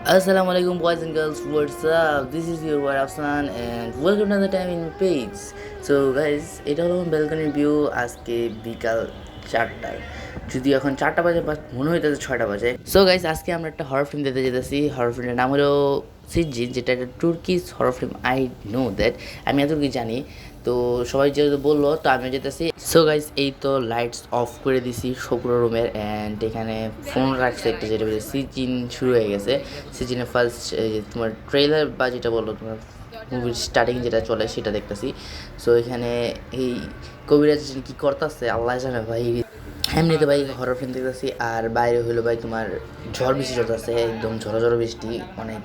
Assalamualaikum boys and girls, what's up? This is your boy Afsan and welcome to the time in my page. So guys, এটা হলো আমার ব্যালকনির view আজকে বিকাল 4টায়। যদি এখন 4টা বাজে বা মনে হইতেছে 6টা বাজে। সো গাইস, আজকে আমরা একটা হরর ফিল্ম দেখতে যেতেছি। হরর ফিল্মের নাম হলো সিজিন, যেটা একটা Turkish horror film. I know that, আমি এতটুকু জানি। তো সবাই যেহেতু বললো তো আমিও যেতেছি। সো গাইস, এই তো লাইটস অফ করে দিছি সবগুলো রুমের, অ্যান্ড এখানে ফোন রাখছে একটা, যেটা বলে সিজিন শুরু হয়ে গেছে। সিজনের ফার্স্ট তোমার ট্রেলার বা যেটা বলো তোমার মুভির স্টার্টিং যেটা চলে সেটা দেখতেছি। সো এখানে এই কবিরাজ কি করতেছে আল্লাহ জানে ভাই। এমনিতে ভাই হরর ফিল্ম দেখতেছি, আর বাইরে হইলো ভাই তোমার ঝড় বৃষ্টি চলতেছে, একদম ঝড়ো ঝড়ো বৃষ্টি, অনেক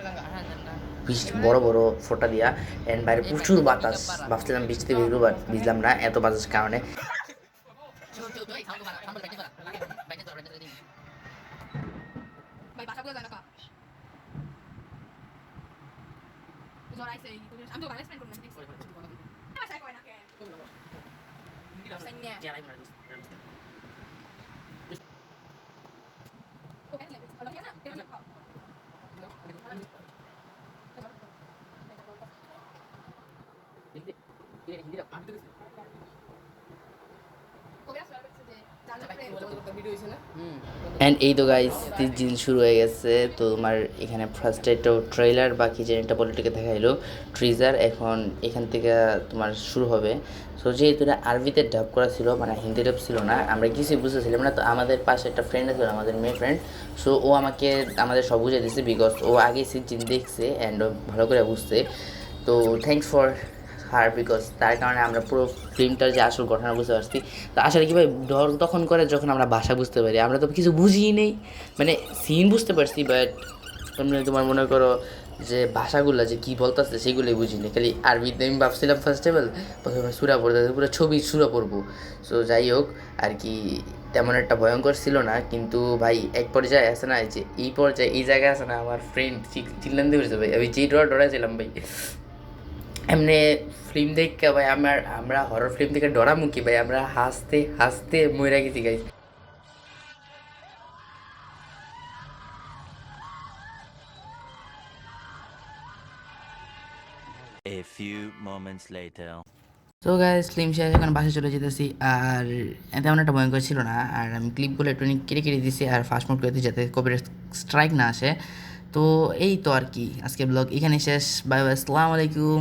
বৃষ্টি বড় বড় ফোঁটা দিয়া, অ্যান্ড বাইরে প্রচুর বাতাস। ভাবছিলাম বৃষ্টিতে ভিজবো, বাট ভিজলাম না এত বাতাসের কারণে। অ্যান্ড এই তো গাইস, দিন শুরু হয়ে গেছে। তো তোমার এখানে ফার্স্টে একটা ট্রেলার বা কি যেটা পলিটিকে দেখাইলো ট্রিজার, এখন এখান থেকে তোমার শুরু হবে। সো যেহেতু এটা আরবিতে ডাব করা ছিল, মানে হিন্দি ডাব ছিল না, আমরা কিছুই বুঝতেছিলাম না। তো আমাদের পাশে একটা ফ্রেন্ড ছিল, আমাদের মেয়ে ফ্রেন্ড। সো ও আমাকে আমাদের সব বুঝিয়ে দিচ্ছে, বিকজ ও আগে সিন দেখছে অ্যান্ড ও ভালো করে বুঝছে। তো থ্যাংকস ফর হার, বিকজ তার কারণে আমরা পুরো ফিল্মটার যে আসল ঘটনা বুঝতে পারছি। তো আসলে কী ভাই, ডর তখন করে যখন আমরা ভাষা বুঝতে পারি, আমরা তো কিছু বুঝিই নেই। মানে সিন বুঝতে পারছি, বাট তুমি তোমার মনে করো যে ভাষাগুলো যে কী বলতেছে সেগুলোই বুঝিনি। খালি আরবিতে আমি ভাবছিলাম ফার্স্ট অফ অল প্রথমে সুরা পড়তে, পুরো ছবি সুরা পড়বো। সো যাই হোক আর কি, তেমন একটা ভয়ঙ্কর ছিল না। কিন্তু ভাই এক পর্যায়ে আসে না, যে এই পর্যায়ে এই জায়গায় আসে না, আমার ফ্রেন্ড চিল্লান দিয়ে উঠেছে ভাই, আমি যেই ডরাইছিলাম ভাই। এমনি ফিল্ম দেখে ভাই আমরা হরর ফিল্ম দেখে ডরামুখী ভাই, আমরা হাসতে হাসতে মরে গেছি guys. A few moments later. তো গাইস, ফিল্ম শেষ, এখন বাসে চলে যেতেছি। আর তেমন একটা ভয়ঙ্কর ছিল না, আর আমি ক্লিপগুলো একটু কেটে কেটে দিছি আর ফাস্ট মোড করে দিই যাতে কপিরাইট স্ট্রাইক না আসে। তো এই তো আর কি, আজকে ব্লগ এখানে শেষ। বাই বাই, আসসালামু আলাইকুম।